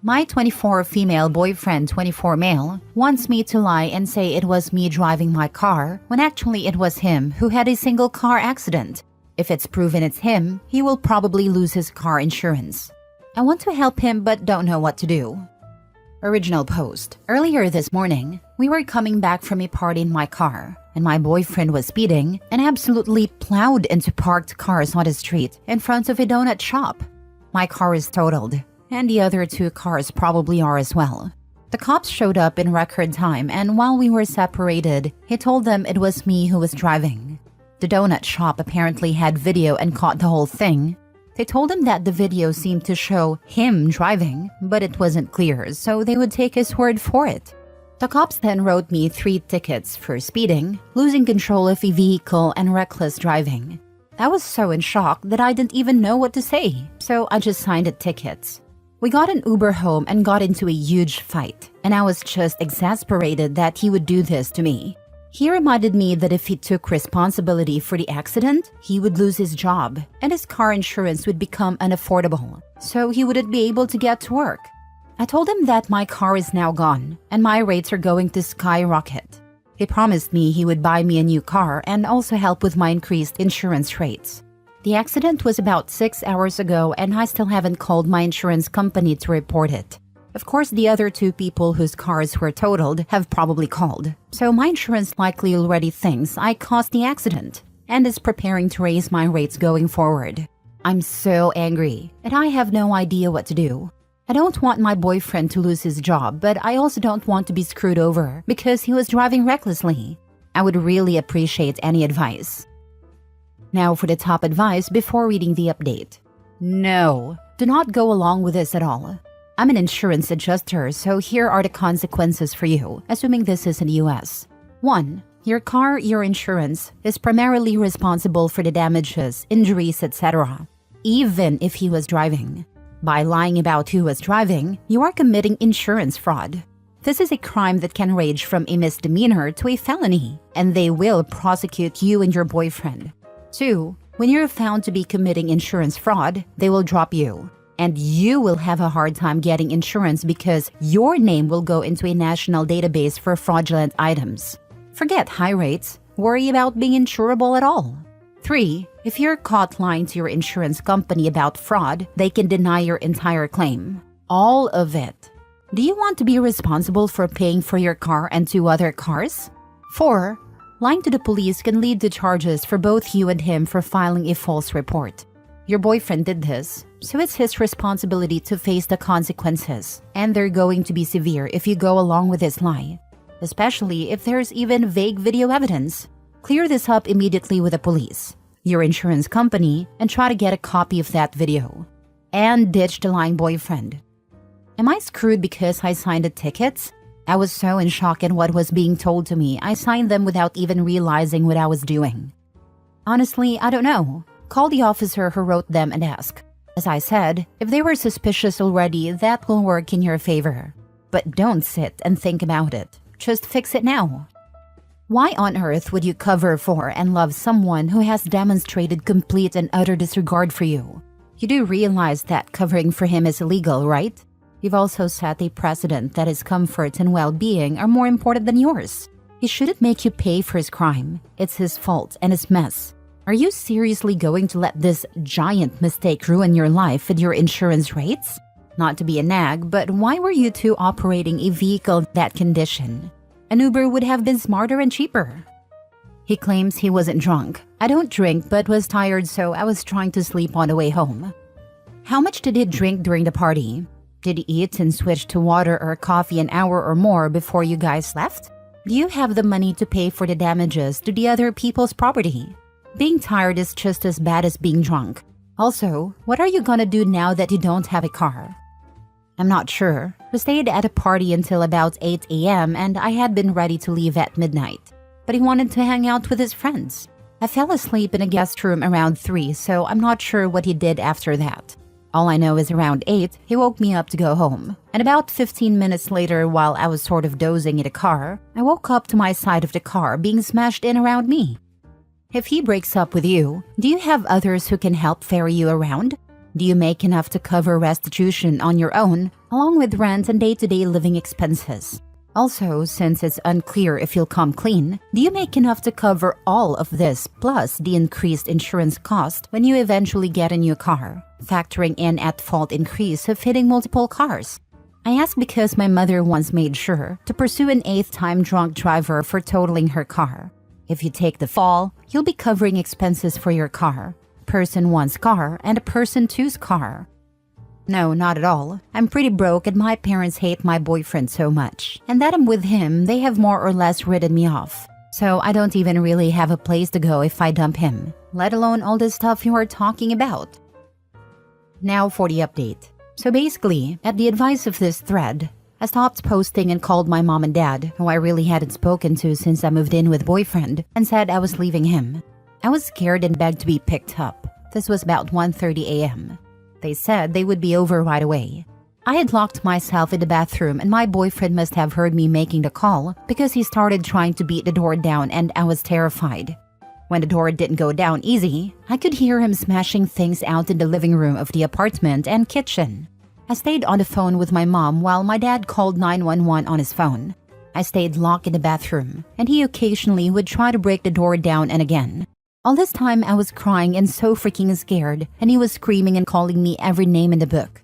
My 24 female boyfriend, 24 male, wants me to lie and say it was me driving my car when actually it was him who had a single car accident. If it's proven it's him, he will probably lose his car insurance. I want to help him but don't know what to do. Original post. Earlier this morning, we were coming back from a party in my car, and my boyfriend was speeding and absolutely plowed into parked cars on the street in front of a donut shop. My car is totaled, and the other 2 cars probably are as well. The cops showed up in record time, and while we were separated, he told them it was me who was driving. The donut shop apparently had video and caught the whole thing. They told him that the video seemed to show him driving, but it wasn't clear, so they would take his word for it. The cops then wrote me 3 tickets for speeding, losing control of a vehicle, and reckless driving. I was so in shock that I didn't even know what to say, so I just signed the tickets. We got an Uber home and got into a huge fight, and I was just exasperated that he would do this to me. He reminded me that if he took responsibility for the accident, he would lose his job, and his car insurance would become unaffordable, so he wouldn't be able to get to work. I told him that my car is now gone, and my rates are going to skyrocket. He promised me he would buy me a new car and also help with my increased insurance rates. The accident was about 6 hours ago, and I still haven't called my insurance company to report it. Of course, the other 2 people whose cars were totaled have probably called, so my insurance likely already thinks I caused the accident and is preparing to raise my rates going forward. I'm so angry, and I have no idea what to do. I don't want my boyfriend to lose his job, but I also don't want to be screwed over because he was driving recklessly. I would really appreciate any advice. Now for the top advice before reading the update. No, do not go along with this at all. I'm an insurance adjuster, so here are the consequences for you, assuming this is in the US. 1. Your car, your insurance, is primarily responsible for the damages, injuries, etc., even if he was driving. By lying about who was driving, you are committing insurance fraud. This is a crime that can range from a misdemeanor to a felony, and they will prosecute you and your boyfriend. 2. When you're found to be committing insurance fraud, they will drop you. And you will have a hard time getting insurance because your name will go into a national database for fraudulent items. Forget high rates. Worry about being insurable at all. 3. If you're caught lying to your insurance company about fraud, they can deny your entire claim. All of it. Do you want to be responsible for paying for your car and 2 other cars? 4. Lying to the police can lead to charges for both you and him for filing a false report. Your boyfriend did this, so it's his responsibility to face the consequences, and they're going to be severe if you go along with this lie, especially if there's even vague video evidence. Clear this up immediately with the police, your insurance company, and try to get a copy of that video. And ditch the lying boyfriend. Am I screwed because I signed the tickets? I was so in shock at what was being told to me, I signed them without even realizing what I was doing. Honestly, I don't know. Call the officer who wrote them and ask. As I said, if they were suspicious already, that will work in your favor. But don't sit and think about it. Just fix it now. Why on earth would you cover for and love someone who has demonstrated complete and utter disregard for you? You do realize that covering for him is illegal, right? You've also set a precedent that his comfort and well-being are more important than yours. He shouldn't make you pay for his crime. It's his fault and his mess. Are you seriously going to let this giant mistake ruin your life with your insurance rates? Not to be a nag, but why were you 2 operating a vehicle that condition? An Uber would have been smarter and cheaper. He claims he wasn't drunk. I don't drink but was tired, so I was trying to sleep on the way home. How much did he drink during the party? Did he eat and switch to water or coffee an hour or more before you guys left? Do you have the money to pay for the damages to the other people's property? Being tired is just as bad as being drunk. Also, what are you gonna do now that you don't have a car? I'm not sure. We stayed at a party until about 8 a.m. and I had been ready to leave at midnight. But he wanted to hang out with his friends. I fell asleep in a guest room around 3, so I'm not sure what he did after that. All I know is around 8, he woke me up to go home. And about 15 minutes later, while I was sort of dozing in the car, I woke up to my side of the car being smashed in around me. If he breaks up with you, do you have others who can help ferry you around? Do you make enough to cover restitution on your own, along with rent and day-to-day living expenses? Also, since it's unclear if you'll come clean, do you make enough to cover all of this plus the increased insurance cost when you eventually get a new car, factoring in at-fault increase of hitting multiple cars? I ask because my mother once made sure to pursue an 8th-time drunk driver for totaling her car. If you take the fall, you'll be covering expenses for your car, person 1's car, and a person 2's car. No, not at all. I'm pretty broke and my parents hate my boyfriend so much. And that I'm with him, they have more or less written me off. So I don't even really have a place to go if I dump him, let alone all the stuff you are talking about. Now for the update. So basically, at the advice of this thread, I stopped posting and called my mom and dad, who I really hadn't spoken to since I moved in with boyfriend, and said I was leaving him. I was scared and begged to be picked up. This was about 1:30 a.m. They said they would be over right away. I had locked myself in the bathroom and my boyfriend must have heard me making the call because he started trying to beat the door down and I was terrified. When the door didn't go down easy, I could hear him smashing things out in the living room of the apartment and kitchen. I stayed on the phone with my mom while my dad called 911 on his phone. I stayed locked in the bathroom and he occasionally would try to break the door down and again. All this time I was crying and so freaking scared, and he was screaming and calling me every name in the book.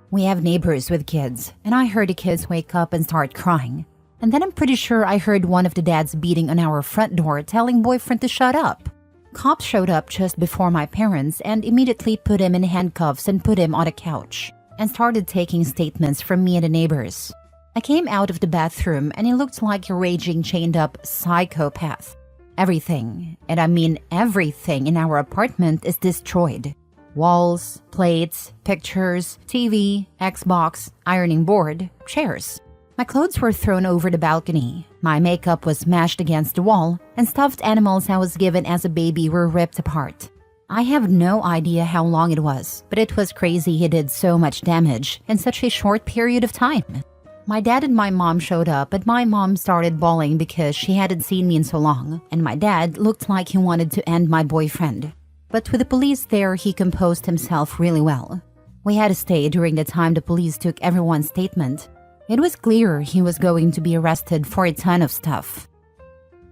We have neighbors with kids, and I heard the kids wake up and start crying. And then I'm pretty sure I heard one of the dads beating on our front door telling boyfriend to shut up. Cops showed up just before my parents and immediately put him in handcuffs and put him on a couch, and started taking statements from me and the neighbors. I came out of the bathroom and he looked like a raging chained up psychopath. Everything, and I mean everything in our apartment is destroyed. Walls, plates, pictures, TV, Xbox, ironing board, chairs. My clothes were thrown over the balcony. My makeup was mashed against the wall, and stuffed animals I was given as a baby were ripped apart. I have no idea how long it was, but it was crazy he did so much damage in such a short period of time. My dad and my mom showed up, and my mom started bawling because she hadn't seen me in so long, and my dad looked like he wanted to end my boyfriend. But with the police there, he composed himself really well. We had to stay during the time the police took everyone's statement. It was clear he was going to be arrested for a ton of stuff.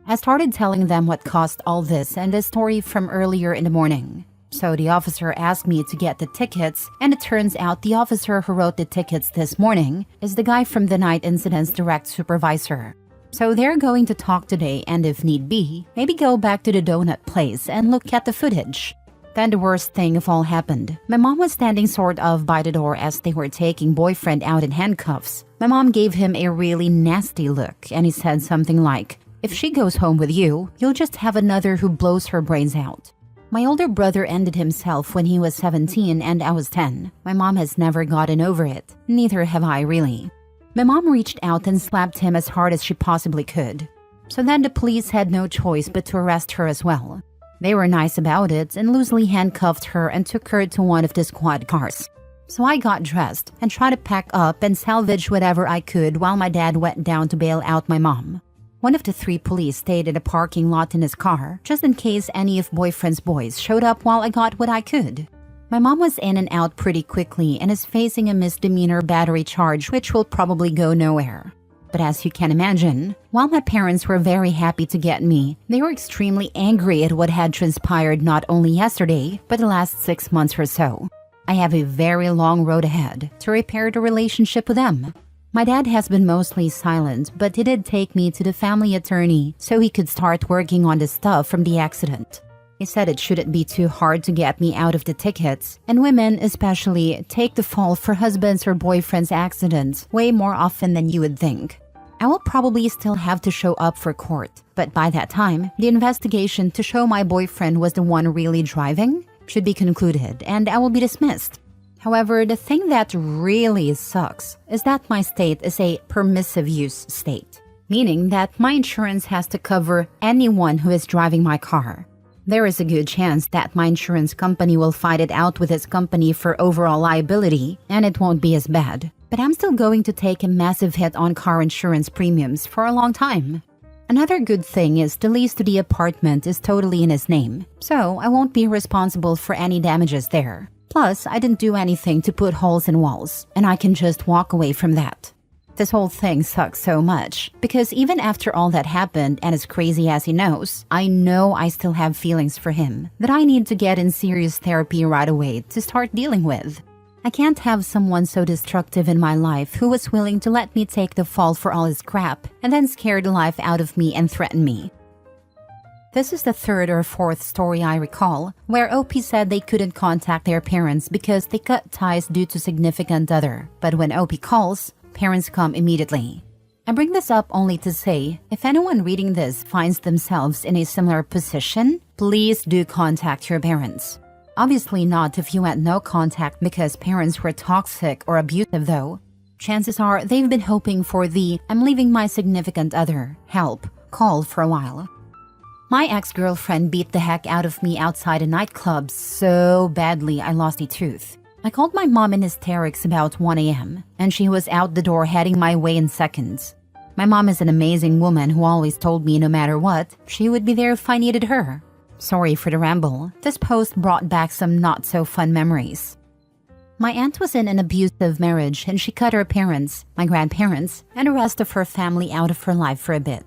I started telling them what caused all this and the story from earlier in the morning. So the officer asked me to get the tickets, and it turns out the officer who wrote the tickets this morning is the guy from the night incident's direct supervisor. So they're going to talk today and if need be, maybe go back to the donut place and look at the footage. Then the worst thing of all happened. My mom was standing sort of by the door as they were taking boyfriend out in handcuffs. My mom gave him a really nasty look and he said something like, "If she goes home with you, you'll just have another who blows her brains out." My older brother ended himself when he was 17 and I was 10. My mom has never gotten over it. Neither have I really. My mom reached out and slapped him as hard as she possibly could. So then the police had no choice but to arrest her as well. They were nice about it and loosely handcuffed her and took her to one of the squad cars. So I got dressed and tried to pack up and salvage whatever I could while my dad went down to bail out my mom. One of the 3 police stayed in a parking lot in his car, just in case any of boyfriend's boys showed up while I got what I could. My mom was in and out pretty quickly and is facing a misdemeanor battery charge which will probably go nowhere. But as you can imagine, while my parents were very happy to get me, they were extremely angry at what had transpired not only yesterday, but the last 6 months or so. I have a very long road ahead to repair the relationship with them. My dad has been mostly silent, but he did take me to the family attorney so he could start working on the stuff from the accident. He said it shouldn't be too hard to get me out of the tickets, and women especially take the fall for husbands or boyfriends' accidents way more often than you would think. I will probably still have to show up for court, but by that time, the investigation to show my boyfriend was the one really driving should be concluded, and I will be dismissed. However, the thing that really sucks is that my state is a permissive use state, meaning that my insurance has to cover anyone who is driving my car. There is a good chance that my insurance company will fight it out with its company for overall liability, and it won't be as bad. But I'm still going to take a massive hit on car insurance premiums for a long time. Another good thing is the lease to the apartment is totally in his name, so I won't be responsible for any damages there. Plus, I didn't do anything to put holes in walls, and I can just walk away from that. This whole thing sucks so much, because even after all that happened, and as crazy as he knows, I know I still have feelings for him that I need to get in serious therapy right away to start dealing with. I can't have someone so destructive in my life who was willing to let me take the fall for all his crap and then scare the life out of me and threaten me. This is the third or fourth story I recall, where OP said they couldn't contact their parents because they cut ties due to significant other. But when OP calls, parents come immediately. I bring this up only to say, if anyone reading this finds themselves in a similar position, please do contact your parents. Obviously not if you had no contact because parents were toxic or abusive though. Chances are they've been hoping for the "I'm leaving my significant other" help call for a while. My ex-girlfriend beat the heck out of me outside a nightclub so badly I lost a tooth. I called my mom in hysterics about 1 a.m. and she was out the door heading my way in seconds. My mom is an amazing woman who always told me no matter what, she would be there if I needed her. Sorry for the ramble. This post brought back some not-so-fun memories. My aunt was in an abusive marriage and she cut her parents, my grandparents, and the rest of her family out of her life for a bit.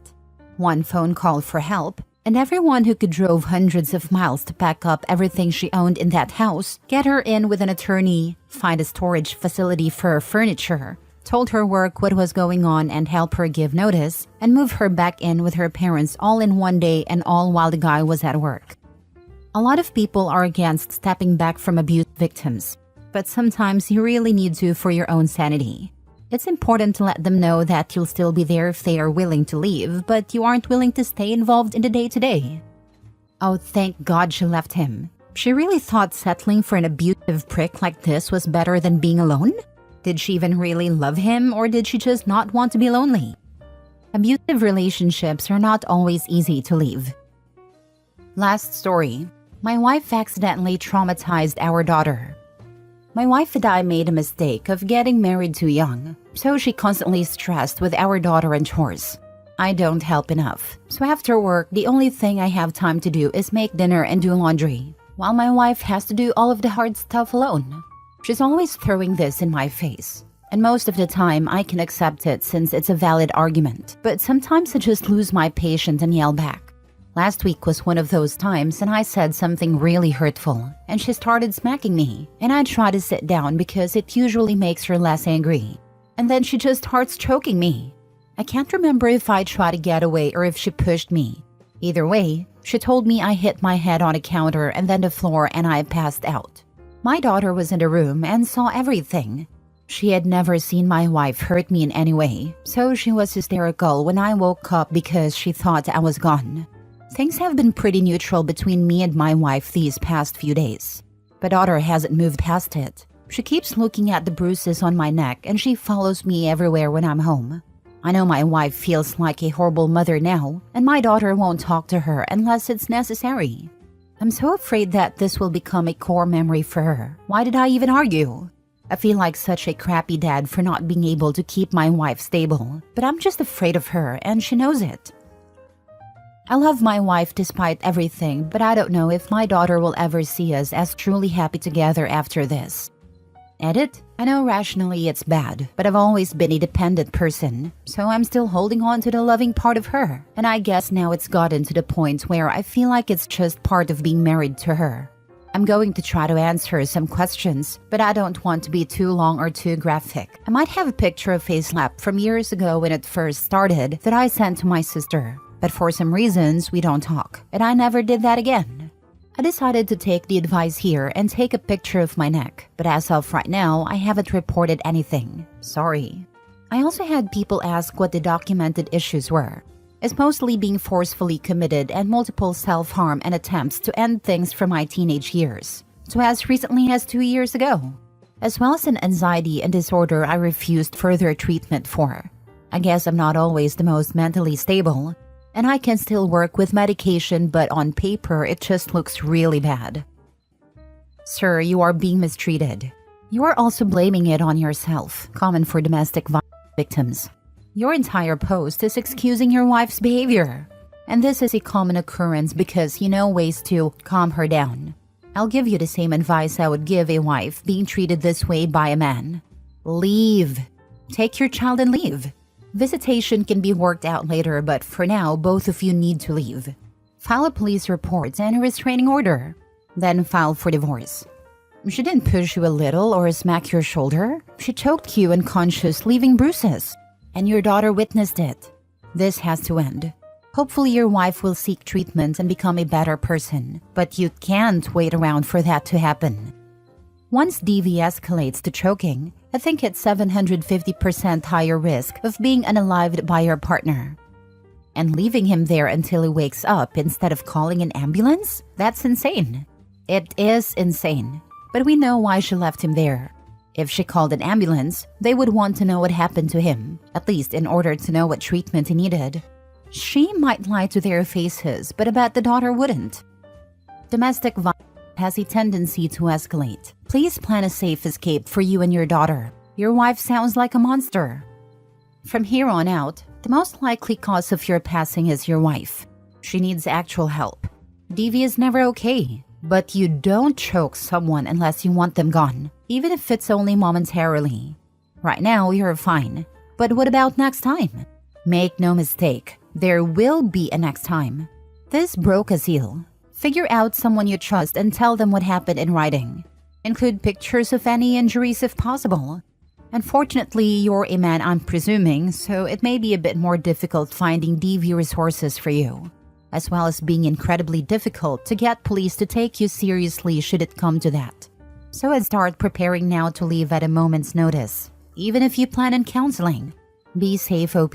One phone call for help, and everyone who could drove hundreds of miles to pack up everything she owned in that house, get her in with an attorney, find a storage facility for her furniture, told her work what was going on and help her give notice, and move her back in with her parents all in one day and all while the guy was at work. A lot of people are against stepping back from abuse victims, but sometimes you really need to for your own sanity. It's important to let them know that you'll still be there if they are willing to leave, but you aren't willing to stay involved in the day-to-day. Oh, thank God she left him. She really thought settling for an abusive prick like this was better than being alone? Did she even really love him, or did she just not want to be lonely? Abusive relationships are not always easy to leave. Last story. My wife accidentally traumatized our daughter. My wife and I made a mistake of getting married too young, so she constantly stressed with our daughter and chores. I don't help enough, so after work, the only thing I have time to do is make dinner and do laundry, while my wife has to do all of the hard stuff alone. She's always throwing this in my face, and most of the time I can accept it since it's a valid argument, but sometimes I just lose my patience and yell back. Last week was one of those times and I said something really hurtful, and she started smacking me, and I try to sit down because it usually makes her less angry. And then she just starts choking me. I can't remember if I tried to get away or if she pushed me. Either way, she told me I hit my head on a counter and then the floor and I passed out. My daughter was in the room and saw everything. She had never seen my wife hurt me in any way, so she was hysterical when I woke up because she thought I was gone. Things have been pretty neutral between me and my wife these past few days. But daughter hasn't moved past it. She keeps looking at the bruises on my neck and she follows me everywhere when I'm home. I know my wife feels like a horrible mother now, and my daughter won't talk to her unless it's necessary. I'm so afraid that this will become a core memory for her. Why did I even argue? I feel like such a crappy dad for not being able to keep my wife stable, but I'm just afraid of her and she knows it. I love my wife despite everything, but I don't know if my daughter will ever see us as truly happy together after this. Edit? I know rationally it's bad, but I've always been a dependent person, so I'm still holding on to the loving part of her, and I guess now it's gotten to the point where I feel like it's just part of being married to her. I'm going to try to answer some questions, but I don't want to be too long or too graphic. I might have a picture of a slap from years ago when it first started that I sent to my sister. But for some reasons, we don't talk, and I never did that again. I decided to take the advice here and take a picture of my neck, but as of right now, I haven't reported anything. Sorry. I also had people ask what the documented issues were. It's mostly being forcefully committed and multiple self-harm and attempts to end things from my teenage years, so as recently as 2 years ago, as well as an anxiety and disorder I refused further treatment for. I guess I'm not always the most mentally stable, and I can still work with medication, but on paper, it just looks really bad. Sir, you are being mistreated. You are also blaming it on yourself, common for domestic violence victims. Your entire post is excusing your wife's behavior. And this is a common occurrence because you know ways to calm her down. I'll give you the same advice I would give a wife being treated this way by a man. Leave. Take your child and leave. Visitation can be worked out later, but for now, both of you need to leave. File a police report and a restraining order. Then file for divorce. She didn't push you a little or smack your shoulder. She choked you unconscious, leaving bruises. And your daughter witnessed it. This has to end. Hopefully your wife will seek treatment and become a better person, but you can't wait around for that to happen. Once DV escalates to choking, I think it's 750% higher risk of being unalived by your partner. And leaving him there until he wakes up instead of calling an ambulance? That's insane. It is insane. But we know why she left him there. If she called an ambulance, they would want to know what happened to him, at least in order to know what treatment he needed. She might lie to their faces, but I bet the daughter wouldn't. Domestic violence has a tendency to escalate. Please plan a safe escape for you and your daughter. Your wife sounds like a monster. From here on out, the most likely cause of your passing is your wife. She needs actual help. DV is never okay, but you don't choke someone unless you want them gone, even if it's only momentarily. Right now, you're fine. But what about next time? Make no mistake, there will be a next time. This broke a seal. Figure out someone you trust and tell them what happened in writing. Include pictures of any injuries if possible. Unfortunately, you're a man, I'm presuming, so it may be a bit more difficult finding DV resources for you, as well as being incredibly difficult to get police to take you seriously should it come to that. So I'd start preparing now to leave at a moment's notice, even if you plan on counseling. Be safe, OP.